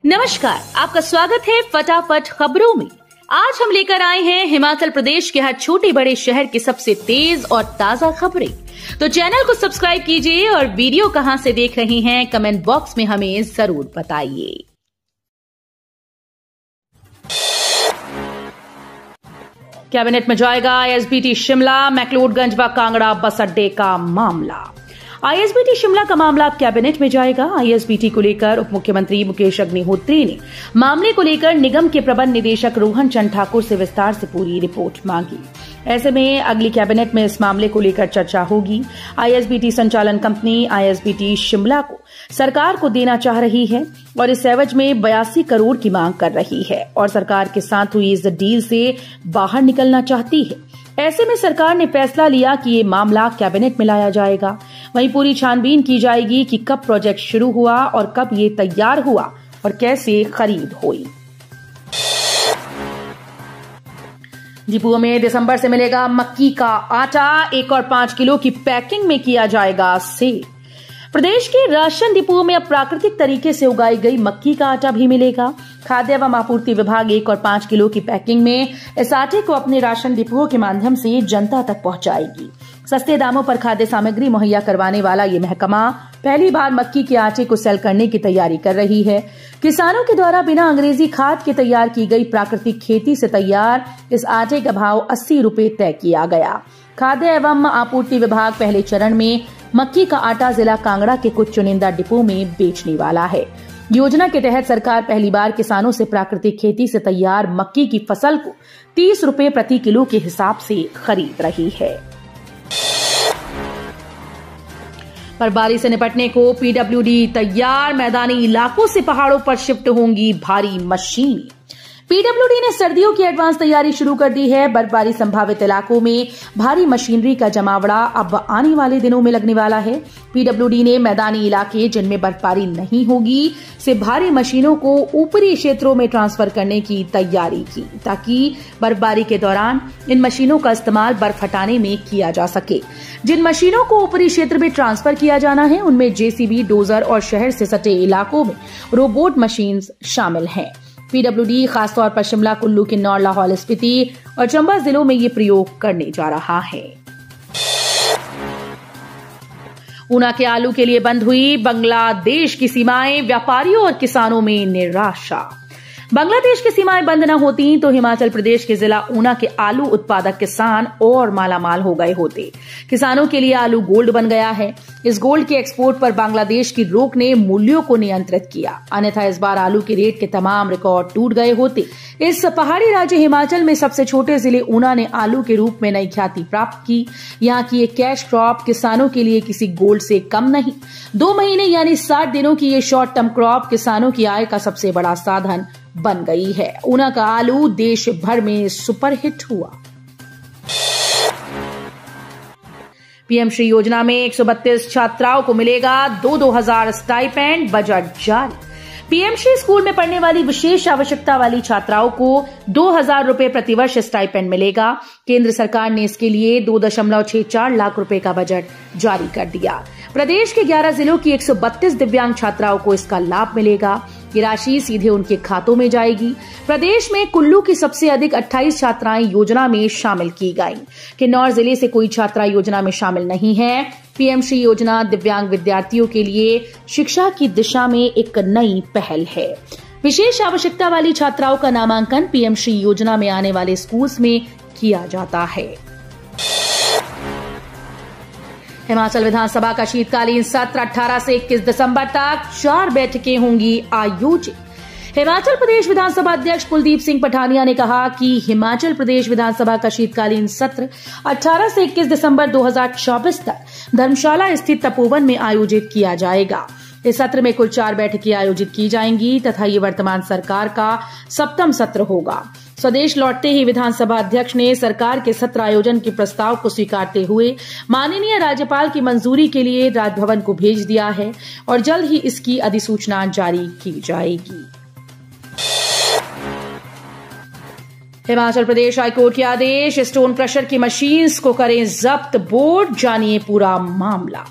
नमस्कार, आपका स्वागत है फटाफट खबरों में। आज हम लेकर आए हैं हिमाचल प्रदेश के हर छोटे बड़े शहर की सबसे तेज और ताजा खबरें। तो चैनल को सब्सक्राइब कीजिए और वीडियो कहां से देख रहे हैं कमेंट बॉक्स में हमें जरूर बताइए। कैबिनेट में जाएगा आईएसबीटी शिमला, मैक्लोडगंज व कांगड़ा बस अड्डे का मामला। आईएसबीटी शिमला का मामला अब कैबिनेट में जाएगा। आईएसबीटी को लेकर उप मुख्यमंत्री मुकेश अग्निहोत्री ने मामले को लेकर निगम के प्रबंध निदेशक रोहन चंद ठाकुर से विस्तार से पूरी रिपोर्ट मांगी। ऐसे में अगली कैबिनेट में इस मामले को लेकर चर्चा होगी। आईएसबीटी संचालन कंपनी आईएसबीटी शिमला को सरकार को देना चाह रही है और इस एवज में 82 करोड़ की मांग कर रही है और सरकार के साथ हुई इस डील से बाहर निकलना चाहती है। ऐसे में सरकार ने फैसला लिया कि ये मामला कैबिनेट में लाया जाएगा। वहीं पूरी छानबीन की जाएगी कि कब प्रोजेक्ट शुरू हुआ और कब ये तैयार हुआ और कैसे खरीद हुई। डिपुओं में दिसंबर से मिलेगा मक्की का आटा, 1 और 5 किलो की पैकिंग में किया जाएगा सेल। प्रदेश के राशन डिपुओं में अब प्राकृतिक तरीके से उगाई गई मक्की का आटा भी मिलेगा। खाद्य एवं आपूर्ति विभाग 1 और 5 किलो की पैकिंग में इस आटे को अपने राशन डिपुओं के माध्यम से जनता तक पहुंचाएगी। सस्ते दामों पर खाद्य सामग्री मुहैया करवाने वाला ये महकमा पहली बार मक्की के आटे को सेल करने की तैयारी कर रही है। किसानों के द्वारा बिना अंग्रेजी खाद के तैयार की गई प्राकृतिक खेती से तैयार इस आटे का भाव 80 रुपए तय किया गया। खाद्य एवं आपूर्ति विभाग पहले चरण में मक्की का आटा जिला कांगड़ा के कुछ चुनिंदा डिपो में बेचने वाला है। योजना के तहत सरकार पहली बार किसानों से प्राकृतिक खेती से तैयार मक्की की फसल को 30 रुपए प्रति किलो के हिसाब से खरीद रही है। बर्फबारी से निपटने को पीडब्ल्यूडी तैयार, मैदानी इलाकों से पहाड़ों पर शिफ्ट होंगी भारी मशीन। पीडब्ल्यूडी ने सर्दियों की एडवांस तैयारी शुरू कर दी है। बर्फबारी संभावित इलाकों में भारी मशीनरी का जमावड़ा अब आने वाले दिनों में लगने वाला है। पीडब्ल्यूडी ने मैदानी इलाके जिनमें बर्फबारी नहीं होगी से भारी मशीनों को ऊपरी क्षेत्रों में ट्रांसफर करने की तैयारी की, ताकि बर्फबारी के दौरान इन मशीनों का इस्तेमाल बर्फ हटाने में किया जा सके। जिन मशीनों को ऊपरी क्षेत्र में ट्रांसफर किया जाना है उनमें जेसीबी, डोजर और शहर से सटे इलाकों में रोबोट मशीन शामिल हैं। पीडब्ल्यूडी खासतौर पर शिमला, कुल्लू, किन्नौर, लाहौल स्पीति और चंबा जिलों में ये प्रयोग करने जा रहा है। ऊना के आलू के लिए बंद हुई बांग्लादेश की सीमाएं, व्यापारियों और किसानों में निराशा। बांग्लादेश की सीमाएं बंद न होती तो हिमाचल प्रदेश के जिला ऊना के आलू उत्पादक किसान और मालामाल हो गए होते। किसानों के लिए आलू गोल्ड बन गया है। इस गोल्ड के एक्सपोर्ट पर बांग्लादेश की रोक ने मूल्यों को नियंत्रित किया, अन्यथा इस बार आलू के रेट के तमाम रिकॉर्ड टूट गए होते। इस पहाड़ी राज्य हिमाचल में सबसे छोटे जिले ऊना ने आलू के रूप में नई ख्याति प्राप्त की। यहाँ की एक कैश क्रॉप किसानों के लिए किसी गोल्ड से कम नहीं। 2 महीने यानी 60 दिनों की ये शॉर्ट टर्म क्रॉप किसानों की आय का सबसे बड़ा साधन बन गई है। ऊना का आलू देश भर में सुपरहिट हुआ। पीएम श्री योजना में 132 छात्राओं को मिलेगा 2,000 स्टाइपेंड, बजट जारी। पीएम श्री स्कूल में पढ़ने वाली विशेष आवश्यकता वाली छात्राओं को 2,000 रुपए प्रतिवर्ष स्टाइपेंड मिलेगा। केंद्र सरकार ने इसके लिए 2.64 लाख रुपए का बजट जारी कर दिया। प्रदेश के 11 जिलों की 132 दिव्यांग छात्राओं को इसका लाभ मिलेगा। ये राशि सीधे उनके खातों में जाएगी। प्रदेश में कुल्लू की सबसे अधिक 28 छात्राएं योजना में शामिल की गईं। किन्नौर जिले से कोई छात्रा योजना में शामिल नहीं है। पीएम श्री योजना दिव्यांग विद्यार्थियों के लिए शिक्षा की दिशा में एक नई पहल है। विशेष आवश्यकता वाली छात्राओं का नामांकन पीएम श्री योजना में आने वाले स्कूल्स में किया जाता है। हिमाचल विधानसभा का शीतकालीन सत्र 18 से 21 दिसंबर तक 4 बैठकें होंगी आयोजित। हिमाचल प्रदेश विधानसभा अध्यक्ष कुलदीप सिंह पठानिया ने कहा कि हिमाचल प्रदेश विधानसभा का शीतकालीन सत्र 18 से 21 दिसंबर 2024 तक धर्मशाला स्थित तपोवन में आयोजित किया जाएगा। इस सत्र में कुल 4 बैठकें आयोजित की जाएंगी तथा ये वर्तमान सरकार का 7वां सत्र होगा। स्वदेश लौटते ही विधानसभा अध्यक्ष ने सरकार के सत्र आयोजन के प्रस्ताव को स्वीकारते हुए माननीय राज्यपाल की मंजूरी के लिए राजभवन को भेज दिया है और जल्द ही इसकी अधिसूचना जारी की जाएगी। हिमाचल प्रदेश हाईकोर्ट के आदेश, स्टोन क्रशर की मशीन्स को करें जब्त बोर्ड, जानिए पूरा मामला।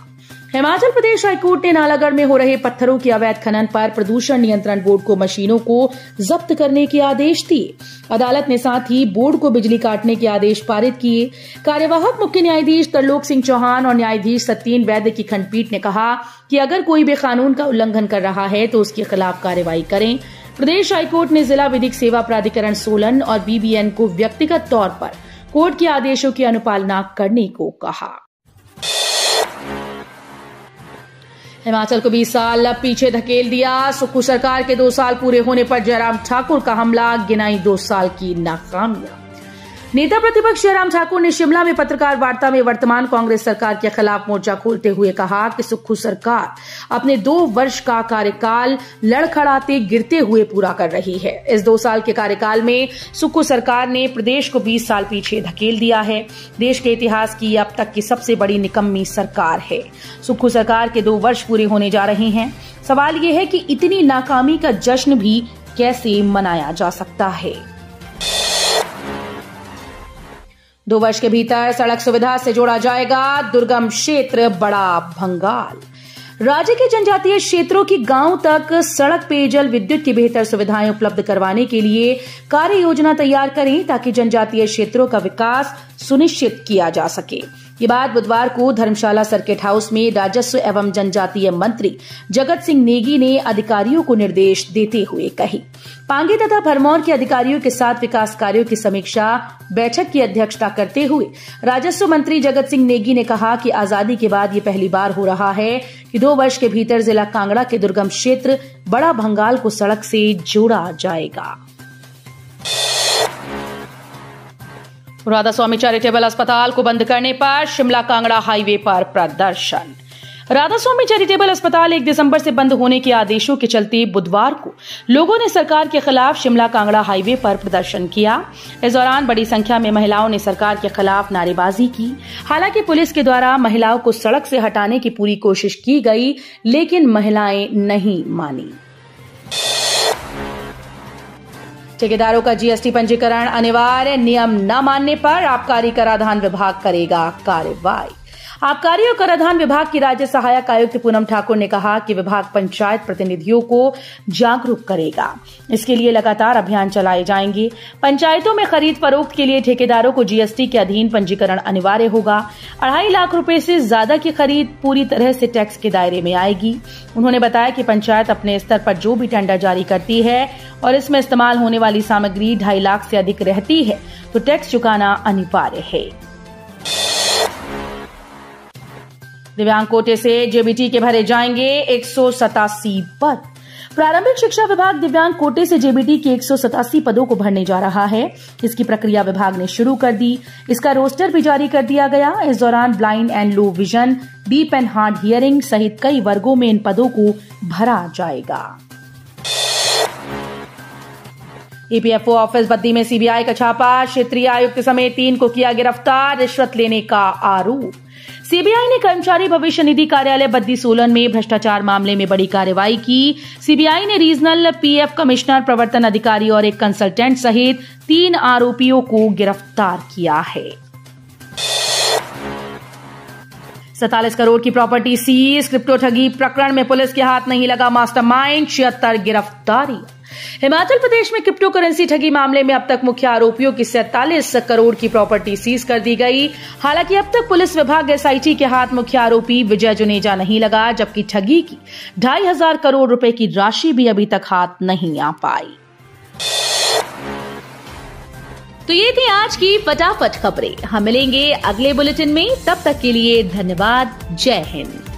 हिमाचल प्रदेश हाईकोर्ट ने नालागढ़ में हो रहे पत्थरों के अवैध खनन पर प्रदूषण नियंत्रण बोर्ड को मशीनों को जब्त करने के आदेश दिए। अदालत ने साथ ही बोर्ड को बिजली काटने के आदेश पारित किए। कार्यवाहक मुख्य न्यायाधीश तरलोक सिंह चौहान और न्यायाधीश सत्येन वैद्य की खंडपीठ ने कहा कि अगर कोई भी कानून का उल्लंघन कर रहा है तो उसके खिलाफ कार्रवाई करें। प्रदेश हाईकोर्ट ने जिला विधिक सेवा प्राधिकरण सोलन और बीबीएन को व्यक्तिगत तौर पर कोर्ट के आदेशों की अनुपालना करने को कहा। हिमाचल को 20 साल पीछे धकेल दिया। सुक्खू सरकार के 2 साल पूरे होने पर जयराम ठाकुर का हमला, गिनाई 2 साल की नाकामियां। नेता प्रतिपक्ष जयराम ठाकुर ने शिमला में पत्रकार वार्ता में वर्तमान कांग्रेस सरकार के खिलाफ मोर्चा खोलते हुए कहा कि सुक्खू सरकार अपने 2 वर्ष का कार्यकाल लड़खड़ाते गिरते हुए पूरा कर रही है। इस 2 साल के कार्यकाल में सुक्खू सरकार ने प्रदेश को 20 साल पीछे धकेल दिया है। देश के इतिहास की अब तक की सबसे बड़ी निकम्मी सरकार है। सुक्खू सरकार के 2 वर्ष पूरे होने जा रहे हैं। सवाल यह है कि इतनी नाकामी का जश्न भी कैसे मनाया जा सकता है। 2 वर्ष के भीतर सड़क सुविधा से जोड़ा जाएगा दुर्गम क्षेत्र बड़ा भंगाल। राज्य के जनजातीय क्षेत्रों की गांव तक सड़क, पेयजल, विद्युत की बेहतर सुविधाएं उपलब्ध करवाने के लिए कार्य योजना तैयार करें ताकि जनजातीय क्षेत्रों का विकास सुनिश्चित किया जा सके। ये बात बुधवार को धर्मशाला सर्किट हाउस में राजस्व एवं जनजातीय मंत्री जगत सिंह नेगी ने अधिकारियों को निर्देश देते हुए कही। पांगी तथा भरमौर के अधिकारियों के साथ विकास कार्यों की समीक्षा बैठक की अध्यक्षता करते हुए राजस्व मंत्री जगत सिंह नेगी ने कहा कि आजादी के बाद ये पहली बार हो रहा है कि 2 वर्ष के भीतर जिला कांगड़ा के दुर्गम क्षेत्र बड़ा भंगाल को सड़क से जोड़ा जाएगा। राधा स्वामी चैरिटेबल अस्पताल को बंद करने पर शिमला कांगड़ा हाईवे पर प्रदर्शन। राधा स्वामी चैरिटेबल अस्पताल 1 दिसंबर से बंद होने के आदेशों के चलते बुधवार को लोगों ने सरकार के खिलाफ शिमला कांगड़ा हाईवे पर प्रदर्शन किया। इस दौरान बड़ी संख्या में महिलाओं ने सरकार के खिलाफ नारेबाजी की। हालांकि पुलिस के द्वारा महिलाओं को सड़क से हटाने की पूरी कोशिश की गई, लेकिन महिलाएं नहीं मानी। ठेकेदारों का जीएसटी पंजीकरण अनिवार्य, नियम न मानने पर आबकारी कराधान विभाग करेगा कार्रवाई। आबकारी और कराधान विभाग की राज्य सहायक आयुक्त पूनम ठाकुर ने कहा कि विभाग पंचायत प्रतिनिधियों को जागरूक करेगा। इसके लिए लगातार अभियान चलाए जाएंगे। पंचायतों में खरीद फरोख्त के लिए ठेकेदारों को जीएसटी के अधीन पंजीकरण अनिवार्य होगा। 2.5 लाख रुपए से ज्यादा की खरीद पूरी तरह से टैक्स के दायरे में आएगी। उन्होंने बताया कि पंचायत अपने स्तर पर जो भी टेंडर जारी करती है और इसमें इस्तेमाल होने वाली सामग्री 2.5 लाख से अधिक रहती है तो टैक्स चुकाना अनिवार्य है। दिव्यांग कोटे से जेबीटी के भरे जाएंगे 187 पद। प्रारंभिक शिक्षा विभाग दिव्यांग कोटे से जेबीटी के 187 पदों को भरने जा रहा है। इसकी प्रक्रिया विभाग ने शुरू कर दी। इसका रोस्टर भी जारी कर दिया गया। इस दौरान blind and low vision, deep and hard hearing सहित कई वर्गों में इन पदों को भरा जाएगा। ईपीएफओ ऑफिस बद्दी में सीबीआई का छापा, क्षेत्रीय आयुक्त समेत 3 को किया गिरफ्तार, रिश्वत लेने का आरोप। सीबीआई ने कर्मचारी भविष्य निधि कार्यालय बद्दी सोलन में भ्रष्टाचार मामले में बड़ी कार्रवाई की। सीबीआई ने रीजनल पीएफ कमिश्नर, प्रवर्तन अधिकारी और एक कंसल्टेंट सहित 3 आरोपियों को गिरफ्तार किया है। 47 करोड़ की प्रॉपर्टी सीज। क्रिप्टो ठगी प्रकरण में पुलिस के हाथ नहीं लगा मास्टरमाइंड, 76 गिरफ्तारी। हिमाचल प्रदेश में क्रिप्टो करेंसी ठगी मामले में अब तक मुख्य आरोपियों की 47 करोड़ की प्रॉपर्टी सीज कर दी गई। हालांकि अब तक पुलिस विभाग एसआईटी के हाथ मुख्य आरोपी विजय जुनेजा नहीं लगा, जबकि ठगी की 2.5 करोड़ रुपए की राशि भी अभी तक हाथ नहीं आ पाई। तो ये थी आज की फटाफट खबरें। हम मिलेंगे अगले बुलेटिन में, तब तक के लिए धन्यवाद। जय हिंद।